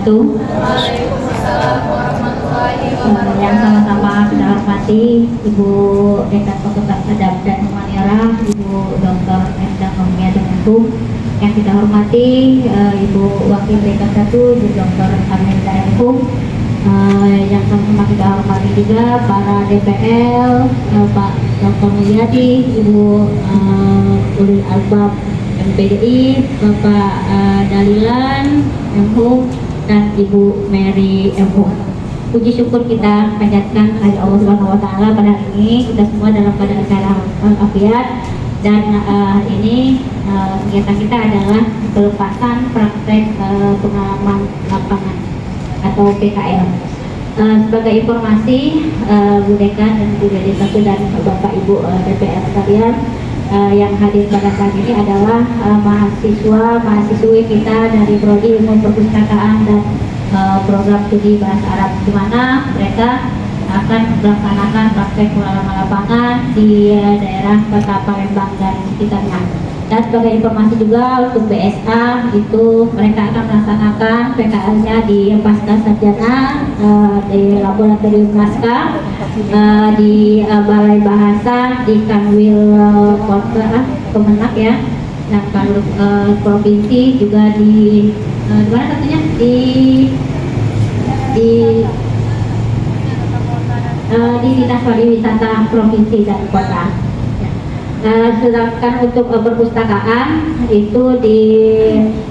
wabarakatuh. Yang sama-sama kita hormati Ibu Dekan Fakultas Adab dan Humaniora, Ibu Dr. Endang Nomia Demenhum. Yang kita hormati Ibu Wakil Dekan 1, Ibu Dr. Amenda Demenhum. Yang sama-sama kita hormati juga para DPL, Pak Dr. Mulyadi, Ibu Ulil Albab MPDI, Bapak Dalilan Menhum, dan Ibu Mary Menhum. Puji syukur kita panjatkan kepada Allah Subhanahu wa Ta'ala pada hari ini, kita semua dalam keadaan sehat walafiat, dan ini kegiatan kita adalah pelepasan praktek pengalaman lapangan atau PKL. Sebagai informasi, Bu Dekan dan Bu Dekan 1 dan Bapak Ibu DPR sekalian, yang hadir pada saat ini adalah mahasiswa-mahasiswi kita dari Prodi Ilmu Perpustakaan dan program studi bahasa Arab, di mana mereka akan melaksanakan praktek pengalaman lapangan di daerah Kota Palembang dan sekitarnya. Dan sebagai informasi juga untuk BSA itu mereka akan melaksanakan PKL-nya di Pasca Sarjana, di Laboratorium Naskah, di Balai Bahasa, di Kanwil Kota Kemenak ya, dan Kanwil Provinsi juga di mana satunya di Dinas Pariwisata Provinsi dan Kota. Sedangkan untuk perpustakaan itu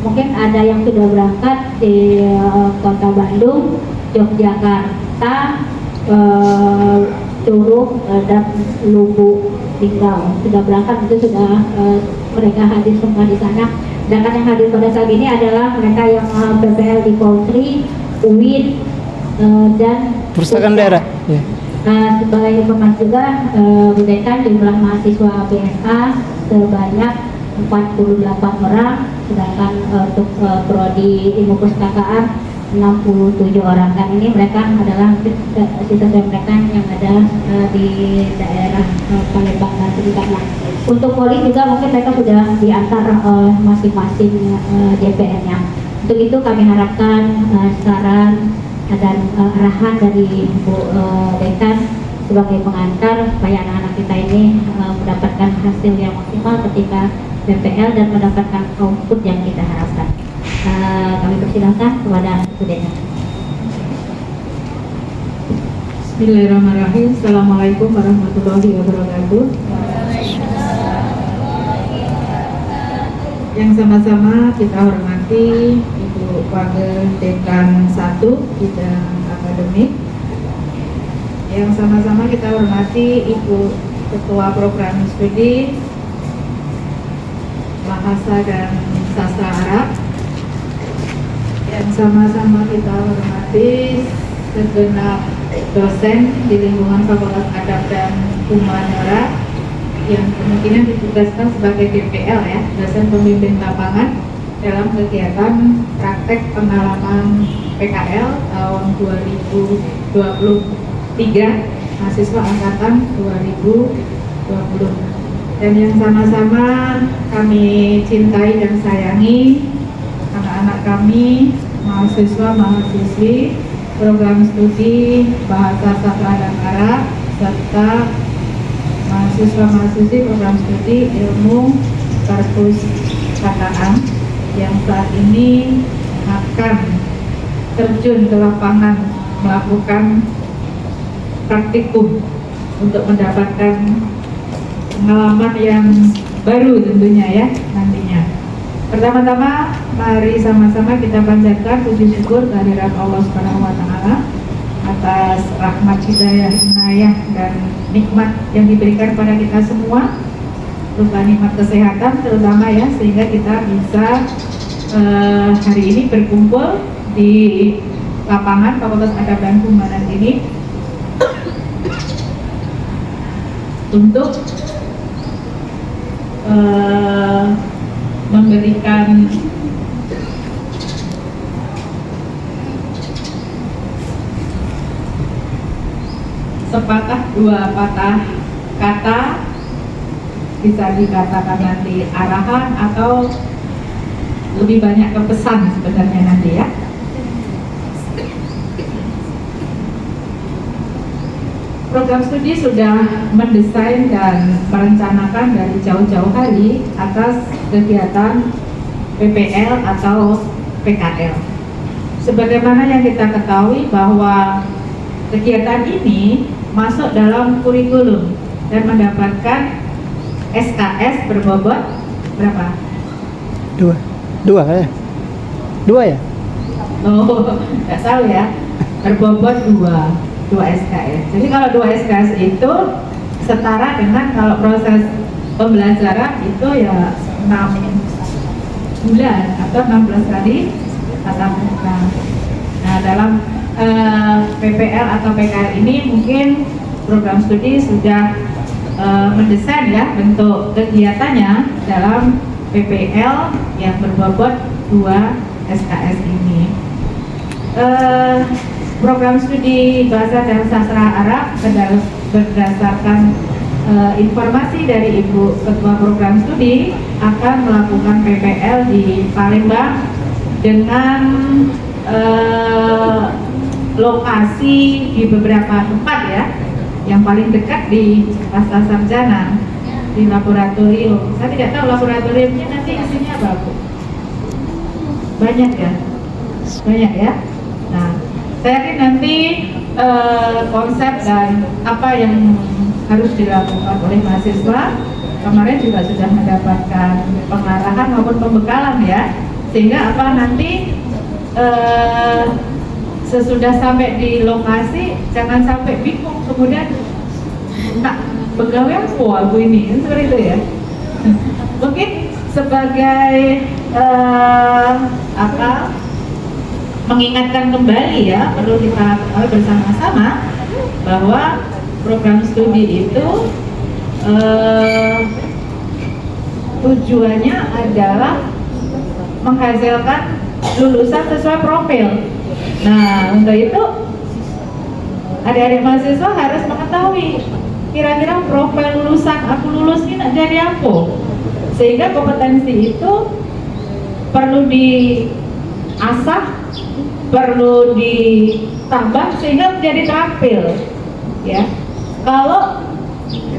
mungkin ada yang sudah berangkat di Kota Bandung, Yogyakarta, Curug, dan Lubuk Linggau sudah berangkat, itu sudah mereka hadir semua di sana. Sedangkan yang hadir pada saat ini adalah mereka yang PPL di Polri, UIN, dan perpustakaan daerah. Yeah. Sebagai informasi juga, Bu Dekan jumlah mahasiswa BSA sebanyak 48 orang, sedangkan untuk Prodi Ilmu Perpustakaan 67 orang. Dan ini mereka adalah siswa mereka yang ada di daerah Palembang dan sekitarnya. Untuk Poli juga mungkin mereka sudah diantar masing-masing DPR-nya. Untuk itu kami harapkan saran dan arahan dari Bu Dekan sebagai pengantar supaya anak-anak kita ini mendapatkan hasil yang maksimal ketika PPL dan mendapatkan output yang kita harapkan. Kami persilahkan kepada Bu Dekan. Bismillahirrahmanirrahim. Assalamualaikum warahmatullahi wabarakatuh. Yang sama-sama kita hormati Ibu Wakil Dekan 1 bidang akademik. Yang sama-sama kita hormati Ibu Ketua Program Studi Bahasa dan Sastra Arab. Yang sama-sama kita hormati segenap dosen di lingkungan Fakultas Adab dan Humaniora yang kemungkinan ditugaskan sebagai DPL ya, dosen pembimbing lapangan dalam kegiatan praktek pengalaman PKL tahun 2023 mahasiswa angkatan 2020. Dan yang sama-sama kami cintai dan sayangi anak-anak kami, mahasiswa-mahasiswi program studi Bahasa Sastra dan Arab serta mahasiswa-mahasiswi program studi Ilmu Perpustakaan yang saat ini akan terjun ke lapangan melakukan praktikum untuk mendapatkan pengalaman yang baru tentunya ya nantinya. Pertama-tama mari sama-sama kita panjatkan puji syukur kehadirat Allah Subhanahu wa Ta'ala atas rahmat hidayah, inayah dan nikmat yang diberikan pada kita semua, berupa nikmat kesehatan terutama ya, sehingga kita bisa hari ini berkumpul di lapangan Fakultas Adab dan Humaniora ini untuk memberikan sepatah dua patah kata, bisa dikatakan nanti arahan atau lebih banyak ke pesan sebenarnya nanti ya. program studi sudah mendesain dan merencanakan dari jauh-jauh hari atas kegiatan PPL atau PKL. Sebagaimana yang kita ketahui bahwa kegiatan ini masuk dalam kurikulum dan mendapatkan SKS berbobot berapa? Dua ya? Dua ya? Oh, nggak tahu ya. Berbobot dua SKS. Jadi kalau 2 SKS itu setara dengan kalau proses pembelajaran itu ya 6 bulan atau 16 kali tatap muka. Nah, dalam PPL atau PKL ini mungkin program studi sudah mendesain ya bentuk kegiatannya dalam PPL yang berbobot 2 SKS ini. Program studi Bahasa dan Sastra Arab berdasarkan informasi dari Ibu Ketua Program Studi akan melakukan PPL di Palembang dengan lokasi di beberapa tempat ya. Yang paling dekat di Pasca Sarjana di laboratorium. Saya tidak tahu laboratoriumnya nanti isinya apa, Bu? Banyak ya? Banyak ya? Nah, saya yakin nanti konsep dan apa yang harus dilakukan oleh mahasiswa kemarin juga sudah mendapatkan pengarahan maupun pembekalan ya, sehingga apa nanti sesudah sampai di lokasi jangan sampai bingung kemudian tak pegawai aku ini seperti itu ya. Mungkin sebagai mengingatkan kembali ya, perlu kita ketahui bersama-sama bahwa program studi itu tujuannya adalah menghasilkan lulusan sesuai profil. Nah, untuk itu adik-adik mahasiswa harus mengetahui kira-kira profil lulusan aku lulus ini nak jadi apa, sehingga kompetensi itu perlu diasah, perlu ditambah sehingga menjadi terampil ya. Kalau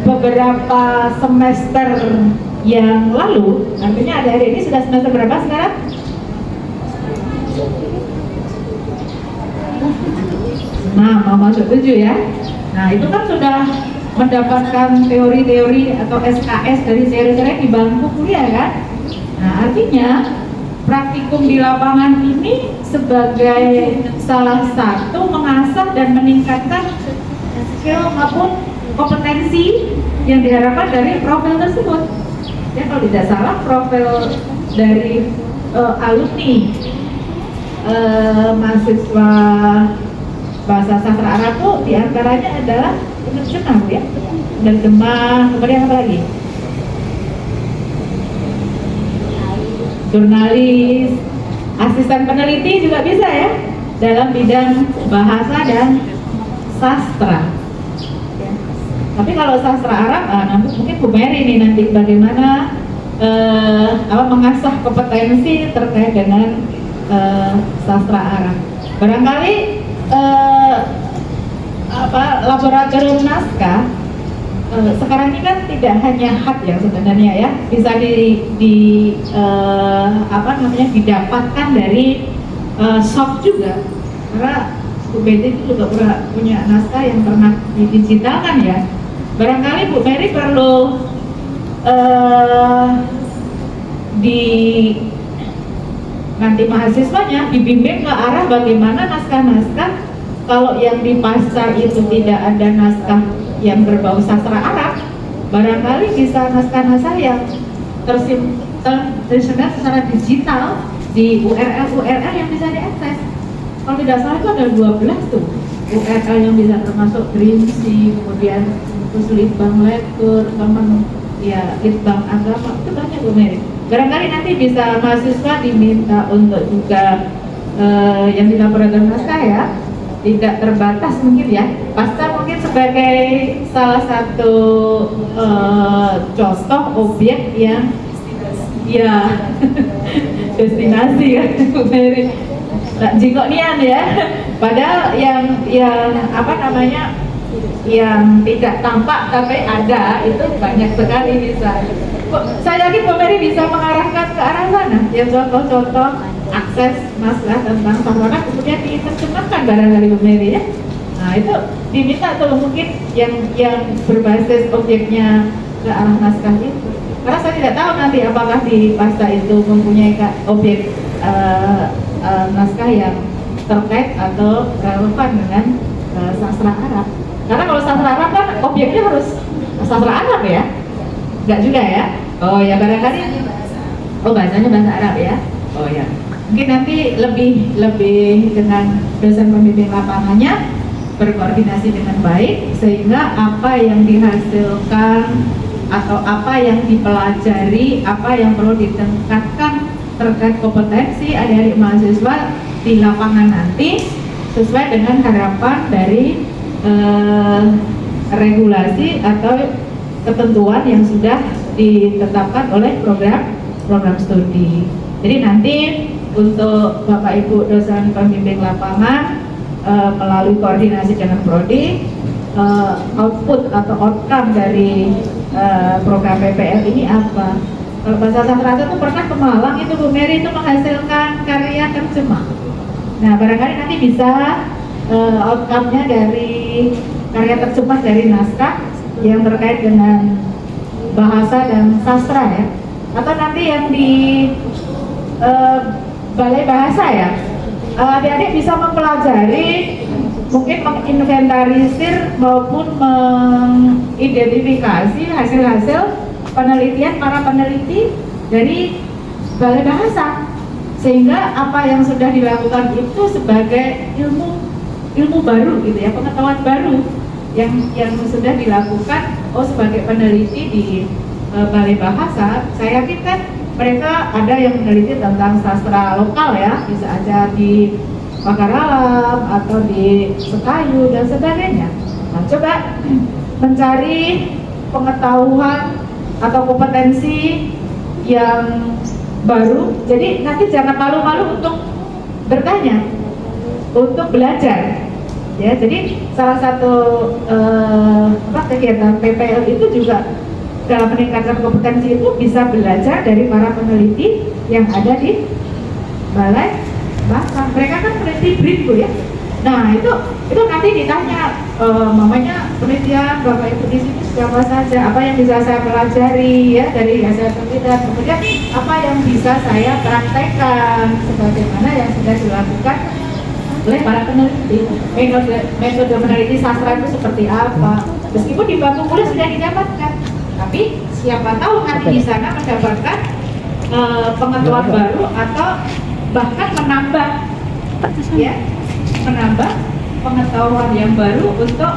beberapa semester yang lalu, artinya adik-adik ini sudah semester berapa sekarang? Nah, mau masuk 7 ya. Nah, itu kan sudah mendapatkan teori-teori atau SKS dari teori-teori di bangku kuliah kan. Nah, artinya praktikum di lapangan ini sebagai salah satu mengasah dan meningkatkan skill maupun kompetensi yang diharapkan dari profil tersebut. Ya, kalau tidak salah profil dari alumni mahasiswa Bahasa Sastra Arab itu diantaranya adalah penerjemah ya, penerjemah, kemudian apa lagi? Jurnalis, asisten peneliti juga bisa ya dalam bidang bahasa dan sastra. Ya. Tapi kalau sastra Arab, nanti mungkin Bu Mary ini nanti bagaimana mengasah kompetensi terkait dengan sastra Arab. Barangkali laboratorium naskah sekarang ini kan tidak hanya hard ya sebenarnya ya, bisa didapatkan dari soft juga, karena Bu Betty itu juga punya naskah yang pernah didigitalkan ya. Barangkali Bu Mary perlu nanti mahasiswanya dibimbing ke arah bagaimana naskah-naskah, kalau yang di pasca itu tidak ada naskah yang berbau sastra Arab, barangkali bisa naskah-naskah yang tersebar secara digital di URL yang bisa diakses. Kalau tidak salah itu ada 12 tuh URL yang bisa termasuk Grimsi, kemudian Litbang Lektur, Litbang Agama, itu banyak Bu Mary. Barangkali nanti bisa mahasiswa diminta untuk juga yang di laboratorium naskah ya, tidak terbatas mungkin ya, pasca mungkin sebagai salah satu contoh objek yang ya destinasi ya Bu Mary. Jingkok nian ya, padahal yang yang tidak tampak tapi ada itu banyak sekali bisa. Saya yakin Bu Mary bisa mengarahkan ke arah sana. Ya contoh-contoh akses masalah tentang sarana kemudian diterjemahkan barangkali Bu Mary ya. Nah itu diminta tuh mungkin yang berbasis objeknya ke arah naskah itu. Karena saya tidak tahu nanti apakah di pasta itu mempunyai objek naskah yang terkait atau relevan dengan sastra Arab. Karena kalau sastra Arab kan objeknya harus sastra Arab ya? Enggak juga ya? Oh ya barangkali. Oh bahasanya bahasa Arab ya? Oh ya. Mungkin nanti lebih dengan dosen pembimbing lapangannya berkoordinasi dengan baik sehingga apa yang dihasilkan atau apa yang dipelajari, apa yang perlu ditingkatkan terkait kompetensi adik-adik mahasiswa di lapangan nanti sesuai dengan harapan dari regulasi atau ketentuan yang sudah ditetapkan oleh program studi. Jadi nanti untuk Bapak Ibu dosen pembimbing lapangan melalui koordinasi dengan prodi output atau outcome dari program PPL ini apa? Kalau bahasa sastra itu pernah ke Malang itu Bu Mary itu menghasilkan karya terjemah. Nah barangkali nanti bisa outcome-nya dari karya terjemah dari naskah yang terkait dengan bahasa dan sastra ya, atau nanti yang di balai bahasa ya, adik-adik bisa mempelajari, mungkin menginventarisir maupun mengidentifikasi hasil-hasil penelitian para peneliti dari balai bahasa, sehingga apa yang sudah dilakukan itu sebagai ilmu baru gitu ya, pengetahuan baru yang sudah dilakukan sebagai peneliti di balai bahasa. Saya yakin kan mereka ada yang meneliti tentang sastra lokal ya, bisa aja di Pakaralam atau di Sekayu dan sebagainya. Nah, coba mencari pengetahuan atau kompetensi yang baru. Jadi nanti jangan malu-malu untuk bertanya, untuk belajar. Ya, jadi salah satu kegiatan PPL itu juga dalam meningkatkan kompetensi itu bisa belajar dari para peneliti yang ada di balai bahasa. Mereka kan peneliti BRIN Bu ya. Nah itu nanti ditanya, mamanya penelitian Bapak Ibu di sini siapa saja, apa yang bisa saya pelajari ya dari hasil penelitian, kemudian apa yang bisa saya praktekkan sebagaimana yang sudah dilakukan oleh para peneliti. Metode meneliti sastra itu seperti apa, meskipun di bangku kuliah sudah didapatkan, tapi siapa tahu nanti di sana mendapatkan pengetahuan baru atau bahkan menambah pengetahuan yang baru untuk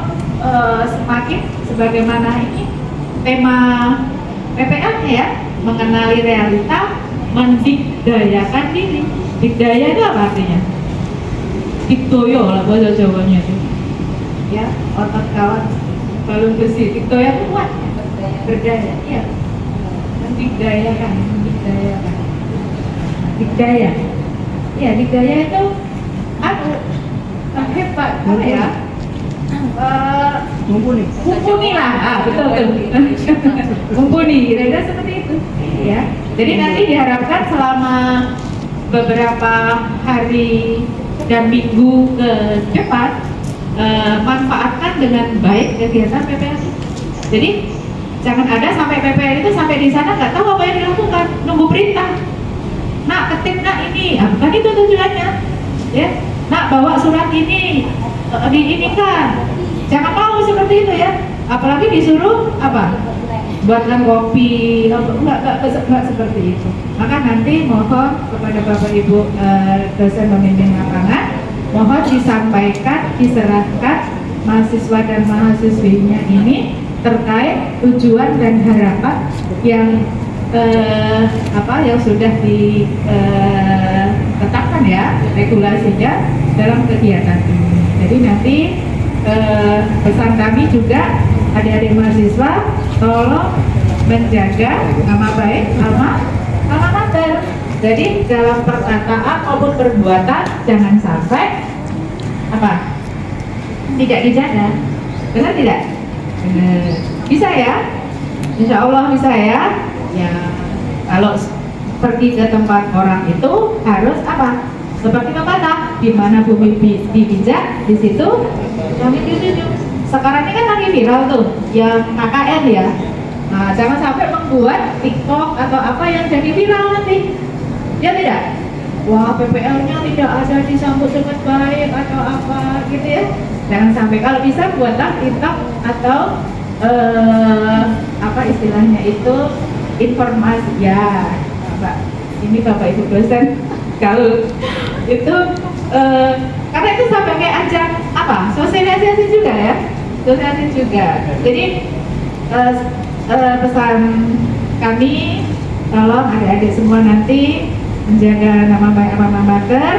semakin sebagaimana ini tema PPL-nya ya, mengenali realita, mendikdayakan diri. Dikdaya itu apa artinya? Dikdoyo lah bahasa Jawanya itu ya, otot kawan balung besi. Dikdoya itu kuat ya? Berdaya, iya. Mendikdayakan dikdaya. Ya, dikdaya itu hebat apa ya? Mumpuni lah, betul. Mumpuni, kira-kira seperti itu ya. Jadi nanti diharapkan selama beberapa hari dan minggu ke depan manfaatkan dengan baik kegiatan PPL. Jadi jangan ada sampai PPL itu sampai di sana nggak tahu apa yang dilakukan, nunggu perintah. Nak ketik nak ini, bukan itu tujuannya ya. Nak bawa surat ini, diinikan. Jangan mau seperti itu ya. Apalagi disuruh apa? Buatkan kopi, enggak seperti itu. Maka nanti mohon kepada Bapak Ibu dosen pembimbing lapangan, mohon disampaikan, diserahkan mahasiswa dan mahasiswinya ini terkait tujuan dan harapan yang yang sudah ditetapkan ya regulasinya dalam kegiatan ini. Jadi nanti pesan kami juga adik-adik mahasiswa tolong menjaga nama baik alma mater. Jadi dalam perkataan maupun perbuatan jangan sampai tidak dijaga. Benar tidak? Benar. Bisa ya? Insya Allah bisa ya. Ya, kalau pergi ke tempat orang itu harus apa? Seperti pepatah, di mana bumi dipijak, di situ langit dijunjung. Sekarang ini kan lagi viral tuh, yang KKN ya. Nah, jangan sampai membuat TikTok atau apa yang jadi viral nanti. Ya tidak? Wah, PPL-nya tidak ada disambut dengan baik atau apa gitu ya. Jangan sampai, kalau bisa buatlah TikTok atau apa istilahnya itu, informasi ya, Pak. Ini Bapak Ibu dosen kalau itu karena itu sampai kayak ajang apa? Sosialisasi juga ya. Sosialisasi juga. Jadi pesan kami, tolong adik-adik semua nanti menjaga nama baik alma mater,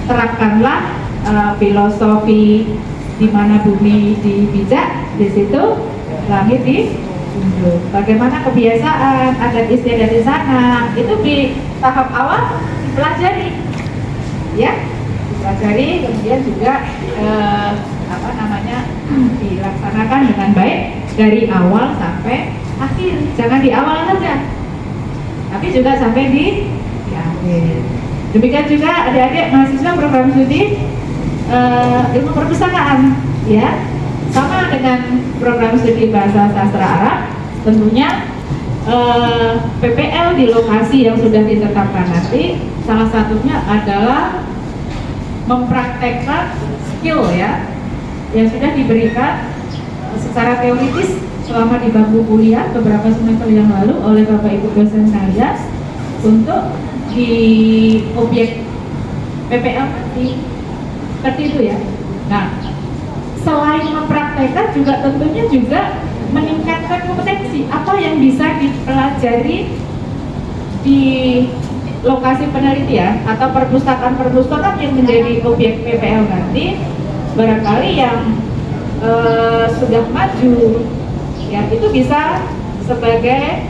terapkanlah filosofi di mana bumi dipijak, di situ langit dijunjung. Bagaimana kebiasaan adat istiadat di sana itu di tahap awal dipelajari, ya, dipelajari, kemudian juga apa namanya dilaksanakan dengan baik dari awal sampai akhir. Jangan di awal saja, tapi juga sampai di akhir. Demikian juga adik-adik mahasiswa program studi ilmu perpustakaan, ya, sama dengan program studi bahasa sastra Arab. Tentunya PPL di lokasi yang sudah ditetapkan nanti salah satunya adalah mempraktekkan skill ya yang sudah diberikan secara teoritis selama di bangku kuliah beberapa semester yang lalu oleh Bapak Ibu dosen saya untuk di objek PPL nanti, seperti itu ya. Nah, selain mempraktekkan juga tentunya juga meningkatkan kompetensi apa yang bisa dipelajari di lokasi penelitian atau perpustakaan-perpustakaan yang menjadi objek PPL nanti. Barangkali yang sudah maju ya, itu bisa sebagai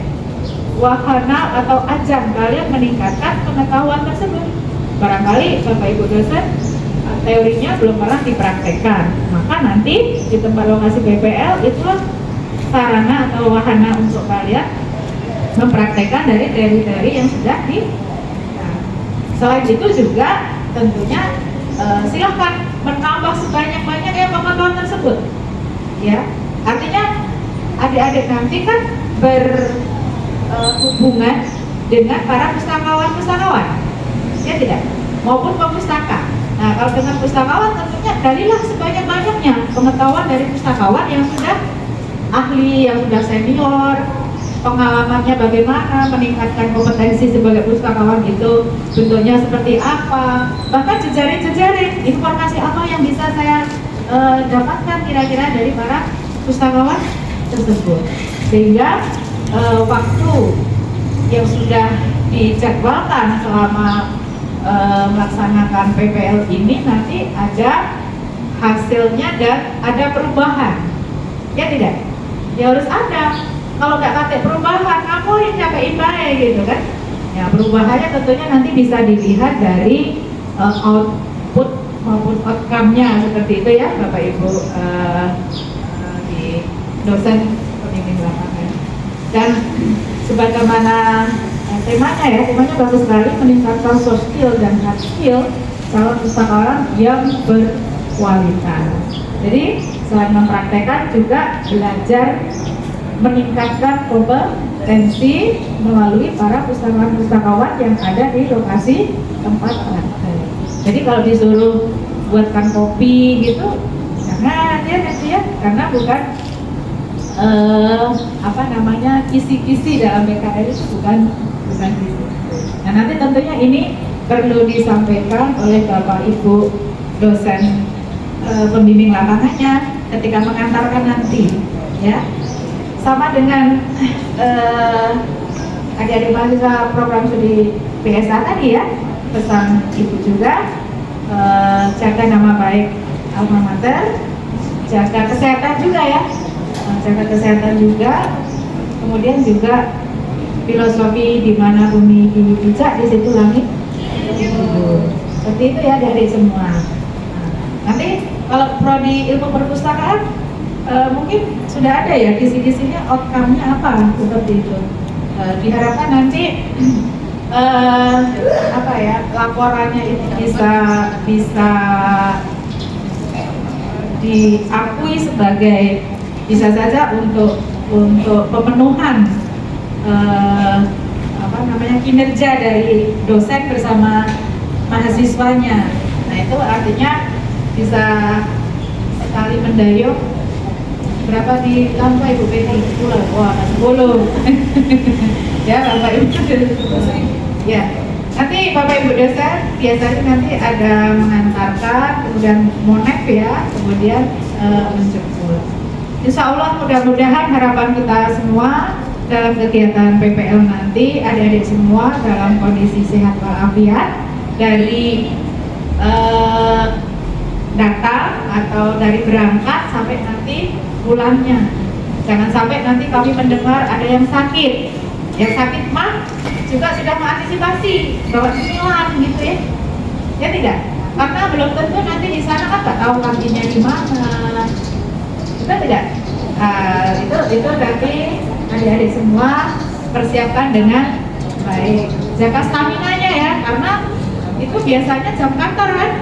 wahana atau ajang kalian meningkatkan pengetahuan tersebut. Barangkali Bapak Ibu dosen teorinya belum pernah dipraktekkan, maka nanti di tempat lokasi PPL itulah sarana atau wahana untuk kalian mempraktekkan dari teori-teori yang sudah di. Nah, selain itu juga tentunya silahkan menambah sebanyak-banyaknya pengetahuan tersebut, ya. Artinya adik-adik nanti kan berhubungan dengan para pustakawan-pustakawan, ya tidak, maupun pemustaka. Nah, kalau dengan pustakawan tentunya galilah sebanyak-banyaknya pengetahuan dari pustakawan yang sudah ahli, yang sudah senior, pengalamannya bagaimana, meningkatkan kompetensi sebagai pustakawan itu bentuknya seperti apa, bahkan jejaring-jejaring informasi apa yang bisa saya dapatkan kira-kira dari para pustakawan tersebut, sehingga waktu yang sudah dijadwalkan selama melaksanakan PPL ini nanti ada hasilnya dan ada perubahan, ya tidak? Ya harus ada. Kalau nggak pakai perubahan, ngapain capek baik gitu kan? Ya, perubahannya tentunya nanti bisa dilihat dari output maupun outcome-nya seperti itu ya, Bapak Ibu di dosen pembimbing lapangan. Dan sebagaimana temanya bagus sekali, meningkatkan soft skill dan hard skill calon pustakawan yang berkualitas. Jadi selain mempraktekkan juga belajar meningkatkan kompetensi melalui para pustakawan-pustakawan yang ada di lokasi tempat praktek. Jadi kalau disuruh buatkan kopi gitu, jangan ya nanti ya, karena bukan apa namanya kisi-kisi dalam BKR itu bukan kisi. Nah, nanti tentunya ini perlu disampaikan oleh Bapak Ibu dosen pembimbing lapangannya ketika mengantarkan nanti, ya. Sama dengan adik-adik mahasiswa program studi PSA tadi ya, pesan ibu juga jaga nama baik alma mater, jaga kesehatan juga ya, jaga kesehatan juga, kemudian juga filosofi di mana bumi dipijak, di situ langit dijunjung. Seperti itu ya adik-adik semua. Nanti Kalau prodi ilmu perpustakaan mungkin sudah ada ya kisi-kisinya, outcome-nya apa seperti itu. Diharapkan nanti apa ya, laporannya itu bisa diakui sebagai, bisa saja untuk pemenuhan apa namanya, kinerja dari dosen bersama mahasiswanya. Nah itu artinya bisa sekali mendayung. Berapa di Lampau Ibu Betty? 10. Wah, 10. Ya Bapak Ibu. Ya. Nanti Bapak Ibu dosen biasanya nanti ada mengantarkan, kemudian monep ya, kemudian menjemput. Insya Allah mudah-mudahan harapan kita semua dalam kegiatan PPL nanti adik-adik semua dalam kondisi sehat walafiat, dari datang atau dari berangkat sampai nanti pulangnya. Jangan sampai nanti kami mendengar ada yang sakit. Yang sakit mah juga sudah mengantisipasi bawa cemilan gitu ya. Ya tidak? Karena belum tentu nanti di sana kan nggak tahu kantinnya di mana. Betul tidak? Itu nanti adik-adik semua persiapkan dengan baik. Jaga stamina-nya ya, karena itu biasanya jam kantor kan?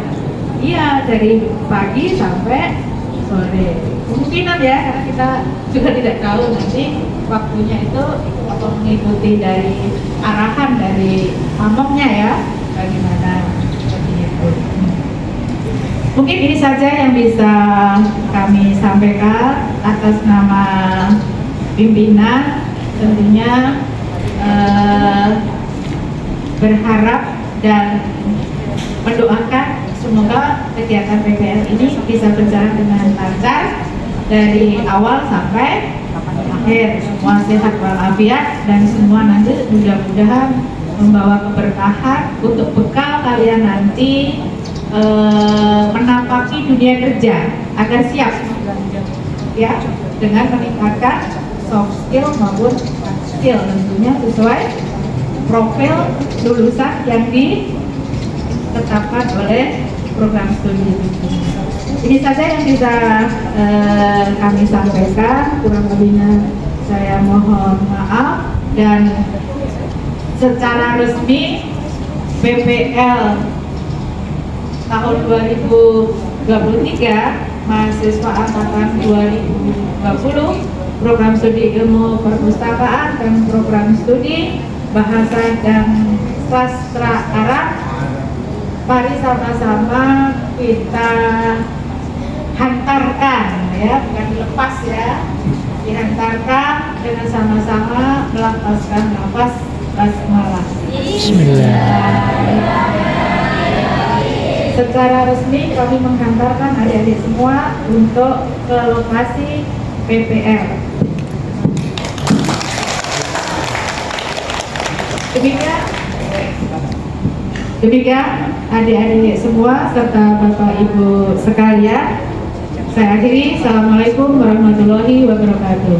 Iya, dari pagi sampai sore. Kemungkinan ya, karena kita juga tidak tahu nanti waktunya itu atau mengikuti dari arahan dari pamongnya ya, bagaimana seperti itu. Mungkin ini saja yang bisa kami sampaikan atas nama pimpinan. Tentunya berharap dan mendoakan semoga kegiatan PPL ini bisa berjalan dengan lancar dari awal sampai akhir, semua sehat walafiat dan semua nanti mudah-mudahan membawa keberkahan untuk bekal kalian nanti menapaki dunia kerja agar siap ya, dengan meningkatkan soft skill maupun hard skill, tentunya sesuai profil lulusan yang ditetapkan oleh program studi. Ini saja yang bisa kami sampaikan, kurang lebihnya saya mohon maaf. Dan secara resmi PPL tahun 2023 mahasiswa angkatan 2020 program studi ilmu perpustakaan dan program studi bahasa dan sastra Arab, mari sama-sama kita hantarkan ya, bukan dilepas ya, dihantarkan dengan sama-sama melafazkan nafas basmalah. Bismillah. Secara resmi kami menghantarkan adik-adik semua untuk ke lokasi PPL. Demikian adik-adik semua serta Bapak Ibu sekalian, saya akhiri. Assalamualaikum warahmatullahi wabarakatuh.